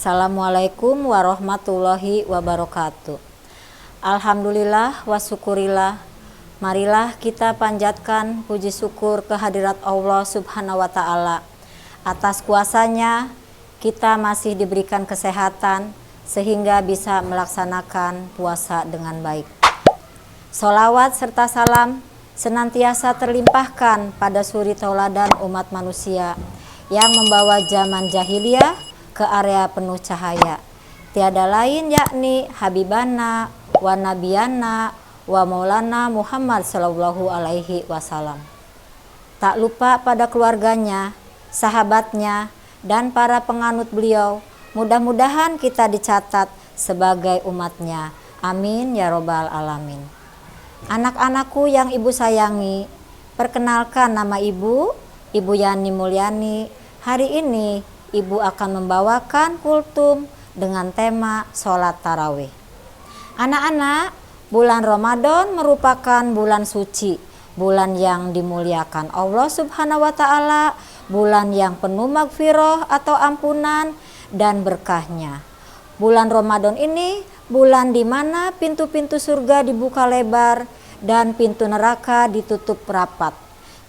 Assalamualaikum warahmatullahi wabarakatuh. Alhamdulillah wa syukurillah. Marilah kita panjatkan puji syukur kehadirat Allah Subhanahu wa Ta'ala. Atas kuasanya kita masih diberikan kesehatan sehingga bisa melaksanakan puasa dengan baik. Sholawat serta salam senantiasa terlimpahkan pada suri tauladan umat manusia yang membawa zaman jahiliyah ke area penuh cahaya. Tiada lain yakni Habibana wa Nabiyana wa Maulana Muhammad sallallahu alaihi wasallam. Tak lupa pada keluarganya, sahabatnya, dan para penganut beliau. Mudah-mudahan kita dicatat sebagai umatnya. Amin ya robbal alamin. Anak-anakku yang ibu sayangi, perkenalkan nama ibu, Ibu Yani Mulyani. Hari ini ibu akan membawakan kultum dengan tema sholat tarawih. Anak-anak, bulan Ramadan merupakan bulan suci, bulan yang dimuliakan Allah Subhanahu wa Ta'ala, bulan yang penuh magfirah atau ampunan dan berkahnya. Bulan Ramadan ini bulan di mana pintu-pintu surga dibuka lebar dan pintu neraka ditutup rapat.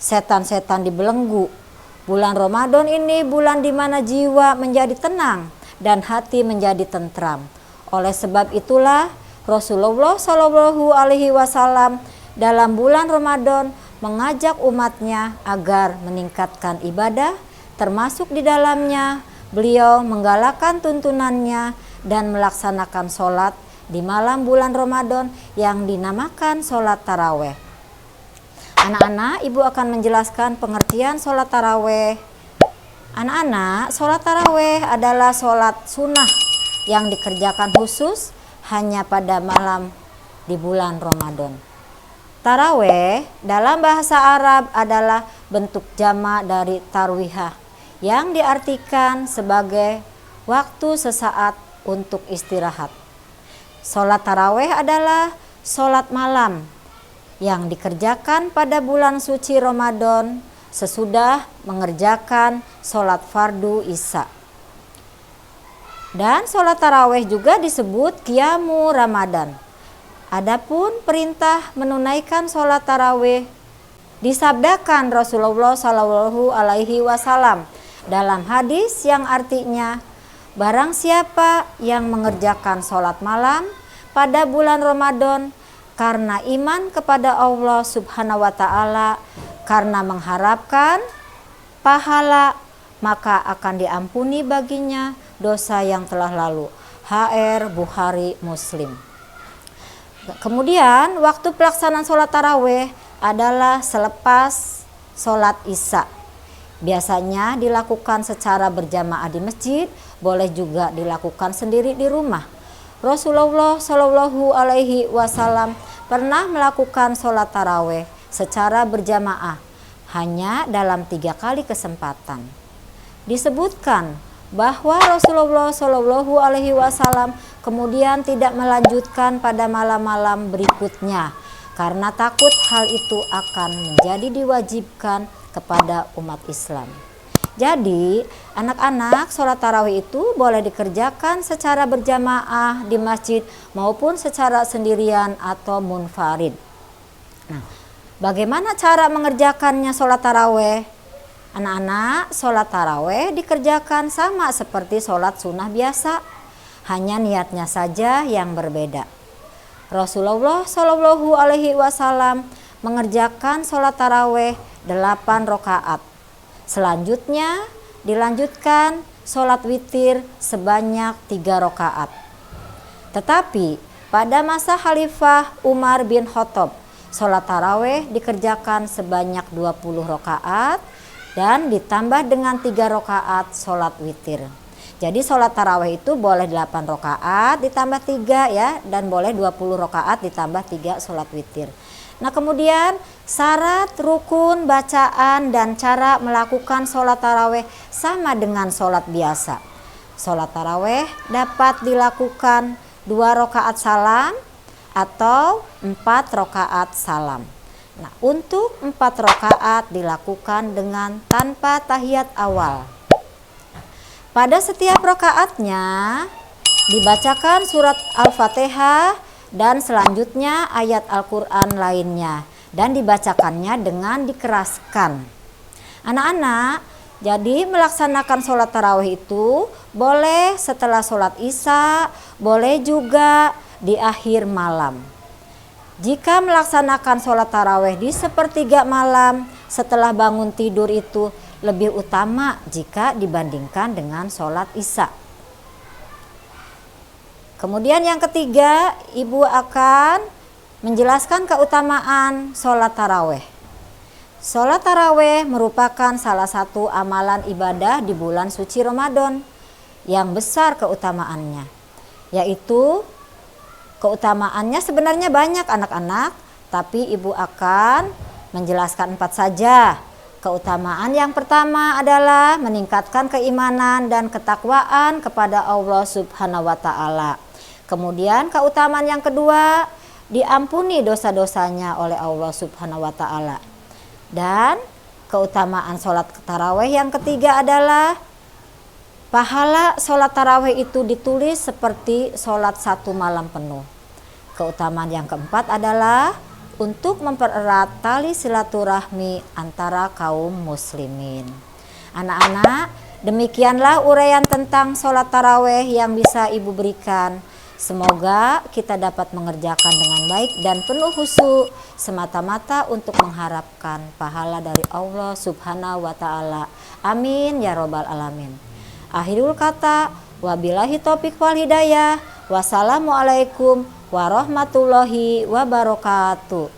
Setan-setan dibelenggu. Bulan Ramadan ini bulan di mana jiwa menjadi tenang dan hati menjadi tentram. Oleh sebab itulah Rasulullah Shallallahu Alaihi Wasallam dalam bulan Ramadan mengajak umatnya agar meningkatkan ibadah, termasuk di dalamnya beliau menggalakkan tuntunannya dan melaksanakan sholat di malam bulan Ramadan yang dinamakan sholat taraweh. Anak-anak, ibu akan menjelaskan pengertian sholat taraweh. Anak-anak, sholat taraweh adalah sholat sunnah yang dikerjakan khusus hanya pada malam di bulan Ramadan. Taraweh dalam bahasa Arab adalah bentuk jamak dari tarwihah yang diartikan sebagai waktu sesaat untuk istirahat. Sholat taraweh adalah sholat malam yang dikerjakan pada bulan suci Ramadan sesudah mengerjakan sholat fardu isya. Dan sholat taraweh juga disebut qiyamu Ramadan. Adapun perintah menunaikan sholat taraweh disabdakan Rasulullah Shallallahu Alaihi Wasallam dalam hadis yang artinya, barang siapa yang mengerjakan sholat malam pada bulan Ramadan karena iman kepada Allah Subhanahu wa Ta'ala, karena mengharapkan pahala, maka akan diampuni baginya dosa yang telah lalu. HR Bukhari Muslim. Kemudian waktu pelaksanaan sholat taraweh adalah selepas sholat isya. Biasanya dilakukan secara berjamaah di masjid, boleh juga dilakukan sendiri di rumah. Rasulullah Shallallahu Alaihi Wasallam pernah melakukan sholat taraweh secara berjamaah hanya dalam 3 kali kesempatan. Disebutkan bahwa Rasulullah Shallallahu Alaihi Wasallam kemudian tidak melanjutkan pada malam-malam berikutnya karena takut hal itu akan menjadi diwajibkan kepada umat Islam. Jadi anak-anak, sholat tarawih itu boleh dikerjakan secara berjamaah di masjid maupun secara sendirian atau munfarid. Nah, bagaimana cara mengerjakannya sholat tarawih? Anak-anak, sholat tarawih dikerjakan sama seperti sholat sunnah biasa, hanya niatnya saja yang berbeda. Rasulullah Shallallahu Alaihi Wasallam mengerjakan sholat tarawih 8 rakaat. Selanjutnya dilanjutkan sholat witir sebanyak 3 rakaat. Tetapi pada masa Khalifah Umar bin Khattab, sholat taraweh dikerjakan sebanyak 20 rakaat dan ditambah dengan 3 rakaat sholat witir. Jadi sholat taraweh itu boleh 8 rakaat ditambah 3 ya, dan boleh 20 rakaat ditambah 3 sholat witir. Nah, kemudian syarat, rukun, bacaan, dan cara melakukan sholat taraweh sama dengan sholat biasa. Sholat taraweh dapat dilakukan 2 rakaat salam atau 4 rakaat salam. Nah, untuk 4 rakaat dilakukan dengan tanpa tahiyat awal. Pada setiap rakaatnya dibacakan surat Al-Fatihah dan selanjutnya ayat Al-Quran lainnya, dan dibacakannya dengan dikeraskan. Anak-anak, jadi melaksanakan sholat tarawih itu boleh setelah sholat isya, boleh juga di akhir malam. Jika melaksanakan sholat tarawih di sepertiga malam setelah bangun tidur itu lebih utama jika dibandingkan dengan sholat isya. Kemudian yang ketiga, Ibu akan menjelaskan keutamaan sholat tarawih. Sholat tarawih merupakan salah satu amalan ibadah di bulan suci Ramadan yang besar keutamaannya, yaitu keutamaannya sebenarnya banyak anak-anak, tapi Ibu akan menjelaskan 4 saja. Keutamaan yang pertama adalah meningkatkan keimanan dan ketakwaan kepada Allah Subhanahu wa Ta'ala. Kemudian keutamaan yang kedua, diampuni dosa-dosanya oleh Allah Subhanahu wa Ta'ala. Dan keutamaan sholat tarawih yang ketiga adalah pahala sholat tarawih itu ditulis seperti sholat 1 malam penuh. Keutamaan yang keempat adalah untuk mempererat tali silaturahmi antara kaum muslimin. Anak-anak, demikianlah uraian tentang sholat tarawih yang bisa Ibu berikan. Semoga kita dapat mengerjakan dengan baik dan penuh khusyuk semata-mata untuk mengharapkan pahala dari Allah Subhanahu wa Ta'ala. Amin ya robbal alamin. Akhirul kata, wabillahi taufiq wal hidayah. Wassalamualaikum warahmatullahi wabarakatuh.